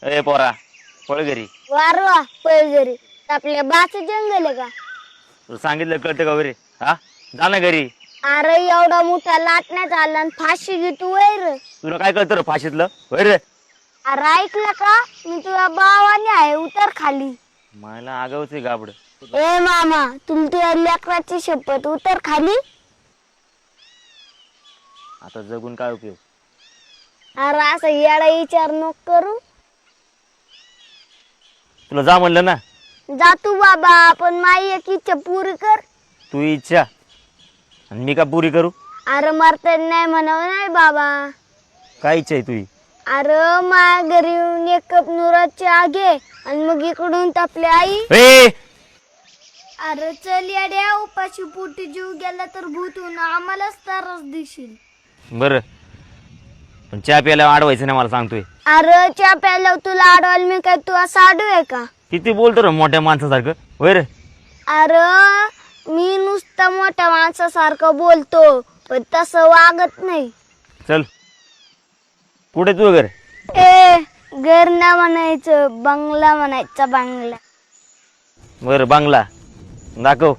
ए पोरा पळ घरी. वारवा पैजरी आपल्या बाच जंगल आहे का? तुला सांगितलं कळतं का वरे? हा जा ना घरी. अरे एवढा मोठा लाटण्यात आला आणि फाशी घेतो वैर. तुला काय कळतं रे फाशीतलं वैर? अरे ऐकलं का? मी तुझ्या भावाने आहे उतर खाली. मला आगावच आहे गाबड. ए मामा तुमच्या लेकराची शपथ उतर खाली. आता जगून काय उपयोग? अरे असं येडा विचार नको करू. तुला जा म्हणलं ना. जा तू बाबा पण माझी एक इच्छा पुरी कर. तू इच्छा आणि मी का पुरी करू? अरे मरता नाही म्हणावं नाही बाबा. काय इच्छा आहे तुझी? अरे माझ्या घरी येऊन एक कप नुराची आगे आणि मग इकडून आपली आई. ए अरे चल येड्या उपाशी पोटी जीव गेला तर भूतून आम्हालाच त्रास देशील. बर पण चहा प्यायला अडवायचं नाही मला सांगतोय. अरे चहा प्यायला तुला अडवायला मी काय तू असं आडू आहे का? किती बोलतो रे मोठ्या माणसासारखं वैर? अरे मी नुसतं मोठ्या माणसासारखं बोलतो पण तसं वागत नाही. चल कुठे तू घर? ए घर ना म्हणायचं बंगला म्हणायचा बंगला. बर बांगला दाखव.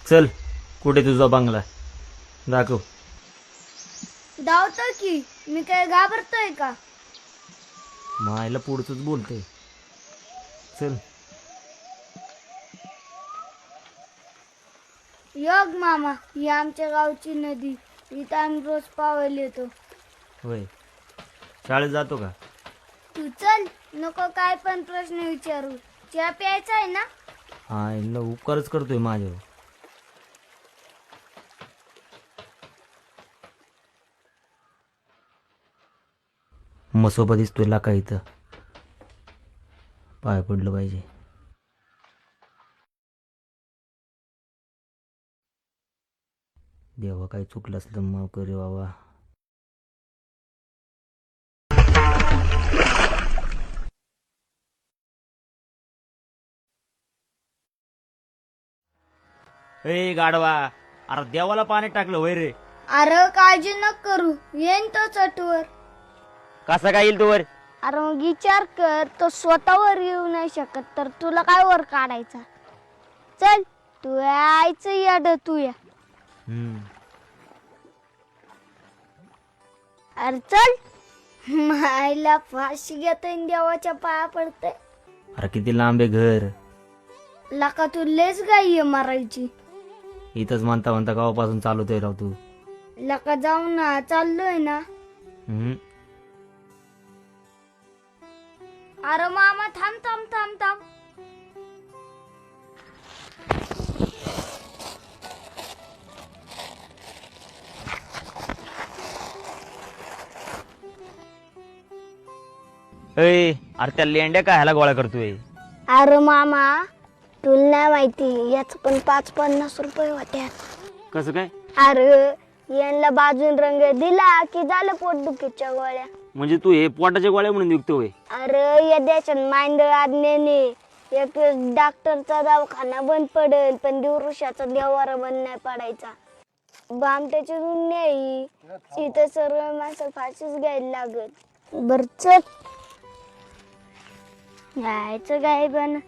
चल कुठे तुझा बंगला दाखव. धावतो की मी काय घाबरतोय का? मायला पुढचंच बोलतोय. चल योग मामा ही आमच्या गावची नदी. इथं आम्ही रोज पावायला येतो. होय शाळेत जातो का? तू चल नको काय पण प्रश्न विचारू. चहा प्यायचा आहे ना? हा इला उपकारच करतोय माझ्यावर. मसोबा दिसतोय लाका इथं. पाय पडलं पाहिजे. देवा काही चुकलं असलं माफ करे बाबा. ए गाडवा अरे देवाला पाणी टाकलं वय रे. अरे काळजी न करू येईन तो चटवर. कसा काय येईल तू वर? अरे मग विचार कर तो स्वतःवर येऊ नाही शकत तर तुला काय वर काढायचा. चल तू यायचं याड तू या. अरे चल मायला फाशी घेता देवाच्या पाया पडते. अरे किती लांब आहे घर. लका तू लेच गाई मारायची. इथंच म्हणता म्हणता गावापासून चालवतोय राव तू. लका जाऊ ना चाललोय ना. अरे मामा थांब थांब थांब थांब. अरे त्या लेंड्या काय ह्याला गोळा करतोय? अरे मामा तुला नाही माहिती याच पण 5-50 रुपये होत्या. कसं काय? अरे यांना बाजून रंग दिला की झालं पोटदुखीच्या गोळ्या. म्हणजे तू हे पोटाच्या गोळ्या म्हणून विकतोय? अरे या देशात मांडळ आज्ञेने एक डॉक्टरचा दवाखाना बंद पडेल पण दिवृषाचा देवारा बंद नाही पडायचा. बामट्याची दुनिया इथं सर्व माणसं फाशीच घ्यायला लागत. बर चल यायचं काय पण.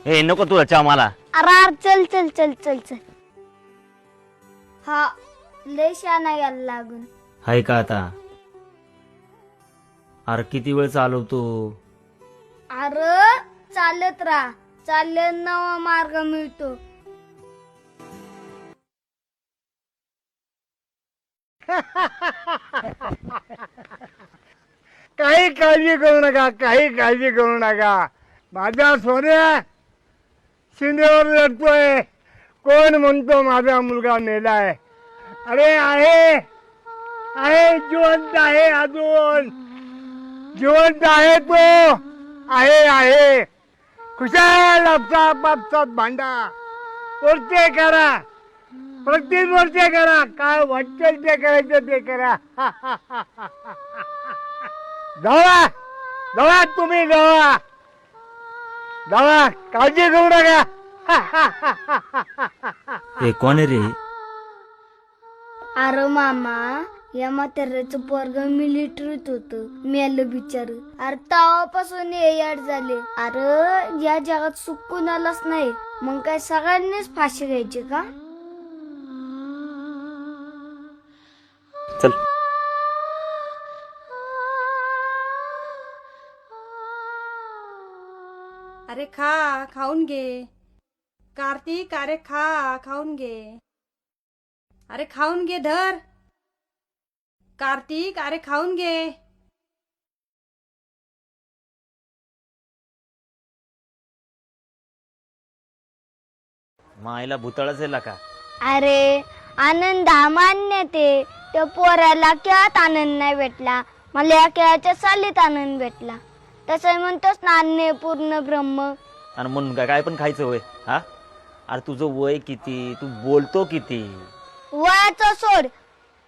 ए नको तुला चहा मला. अरे चल चल चल चल चल. हा लय शाना यायला लागून. हाय का आता? अरे किती वेळ चालवतो? अरे चालत राहा चालत नवा मार्ग मिळतो. काही काळजी करू नका, काही काळजी करू नका. माझा सोन्या शिंदेवर लढतोय. कोण म्हणतो माझा मुलगा मेलाय? अरे आहे आहे जिवंत आहे, अजून जिवंत आहे तो. आहे खुशाल आपसात भांडा, वरचे करा, प्रत्येक वरचे करा, काय वाटेल ते करायचं ते करा. जावा जावा, तुम्ही जावा जावा, काळजी करू नका. हे कोण आहे रे? अरे मामा, या म्हाताऱ्याचं पोरग मिलिटरीत होत, मेलं बिचार. अरे तेव्हापासून हे याड झाले. अरे या जगात सुख कुणालाच नाही, मग काय सगळ्यांनीच फाशी घ्यायची का? चल. अरे खा, खाऊन घे. कार्तिक, अरे खा, खाऊन घे. अरे खाऊन घे, धर. कार्तिक, अरे खाऊन घे. मायला भूतळच आहे का? अरे आनंद हा मान्य ते, त्या पोराला खेळात आनंद नाही भेटला, मला या खेळाच्या सालीत आनंद भेटला. तसं म्हणतोस ना, अन्य पूर्ण ब्रह्म. आणि म्हणून काय पण खायचं वय? हा, अरे तुझं वय किती, तू बोलतो किती? वयाचं सोड.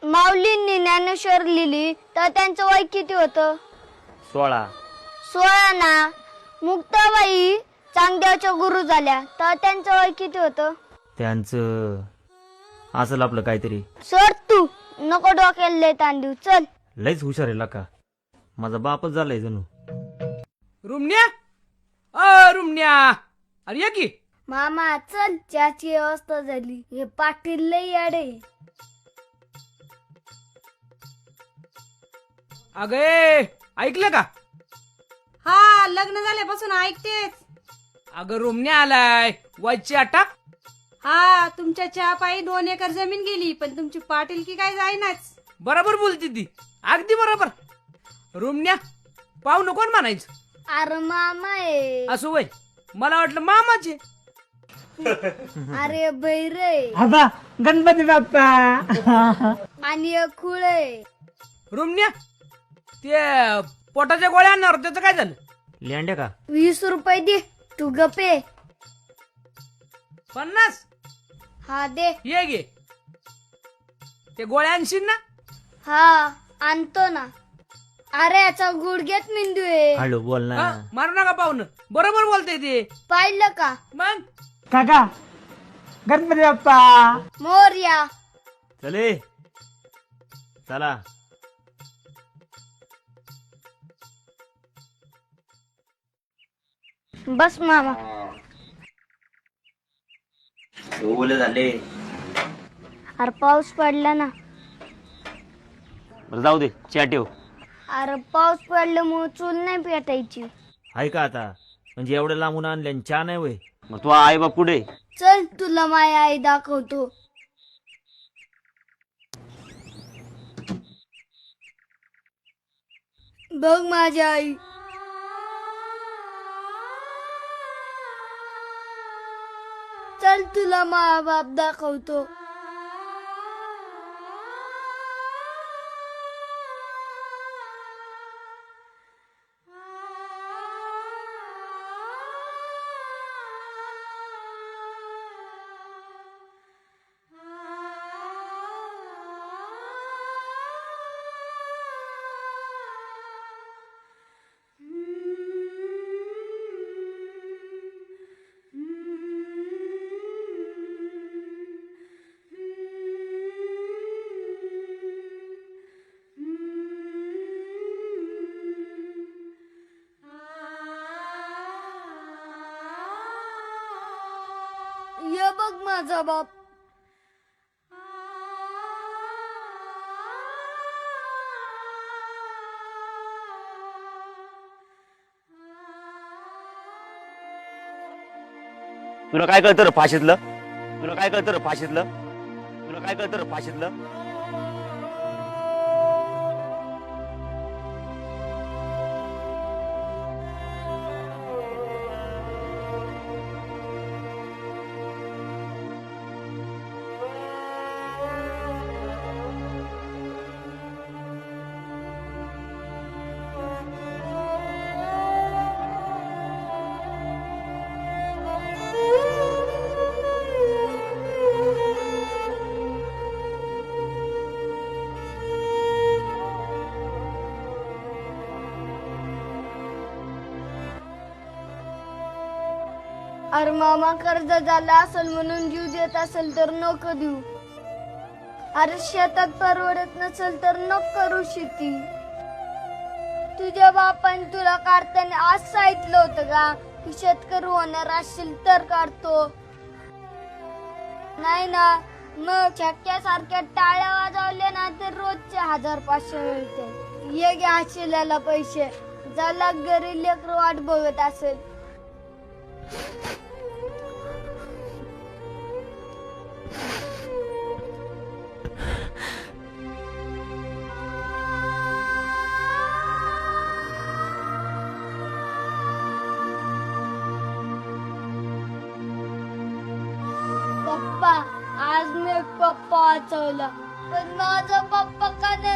माऊलींनी ज्ञानेश्वर लिहिली तर त्यांचं वय किती होतं? 16. 16 ना. मुक्ताबाई चांगदेवच्या गुरु झाल्या तर त्यांचं वय किती होतं? त्यांचं असेल आपलं काहीतरी. सोड तू, नको डोक्याला लय ताण देऊ. चल. लयच हुशार आहे का? माझा बापच झालाय जणू. रुमण्या, रुमण्या, अरे ये की. मामा चल, चहाची व्यवस्था झाली. हे पाटील लय याडे. अगे ऐकलं का? हा, लग्न झाल्यापासून ऐकतेच. अगं रुमण्या आलाय, वजची अटक. हा, तुमच्या चहा पायी 2 एकर जमीन गेली, पण तुमची पाटीलकी काय जाईनाच. बरोबर बोलती ती, अगदी बरोबर. रुमण्या पाहू नको म्हणायचं. अरे मामा आहे. असं वय, मला वाटलं मामाचे. अरे बैरे आता गणपती बाप्पा. आणि एक खुळ आहे. रुमण्या, ते पोटाच्या गोळ्या आणणार त्याचं काय झालं? लेंड्या का? 20 रुपये दे, तू गपे. 50? हा दे. ये गे, ते गोळ्या आणशील ना? हा आणतो ना. अरे याचा गुडघ्यात मेंदू आहे. हळू बोल ना. हा, मारू नका पाहुणं, बरोबर बोलतय ते. पाहिलं का? मग काका गणपती बाप्पा. मोरया. चले चला. बस मामा. ओले झाले. अरे पाऊस पडला ना. बरं जाऊ दे, चहा ठेव. अरे पाऊस पडल्यामुळे चूल नाही पेटायची. आहे का आता? म्हणजे एवढं लांबून आणले चहा नाही वय? मग तू आई बाप कुठे? चल तुला माझी आई दाखवतो. बघ माझी आई. चल तुला मा बाप दाखवतो. ये बघ माझा बाप. तुला काय कळतं रे फाशीतलं? तुला काय कळतं रे फाशीतलं? तुला काय कळतं रे फाशीतलं? अरे मामा कर्ज झाला असेल म्हणून जीव देत असेल तर नको देऊ. अरे शेतात परवडत नसेल तर नको करू शेती. तुझ्या बापाने तुला काढताना आज सांगितलं होतं का की शेतकरी होणार असेल तर काढतो? नाही ना. मग छक्क्यासारख्या टाळ्या वाजवल्या ना तर रोजचे 1500 मिळते. ये घ्या शिल्याला पैसे. ज्याला घरी लेकरं वाट बघत असेल. पप्पा आज मी पप्पा वाचवला पण माझा पप्पा का नाही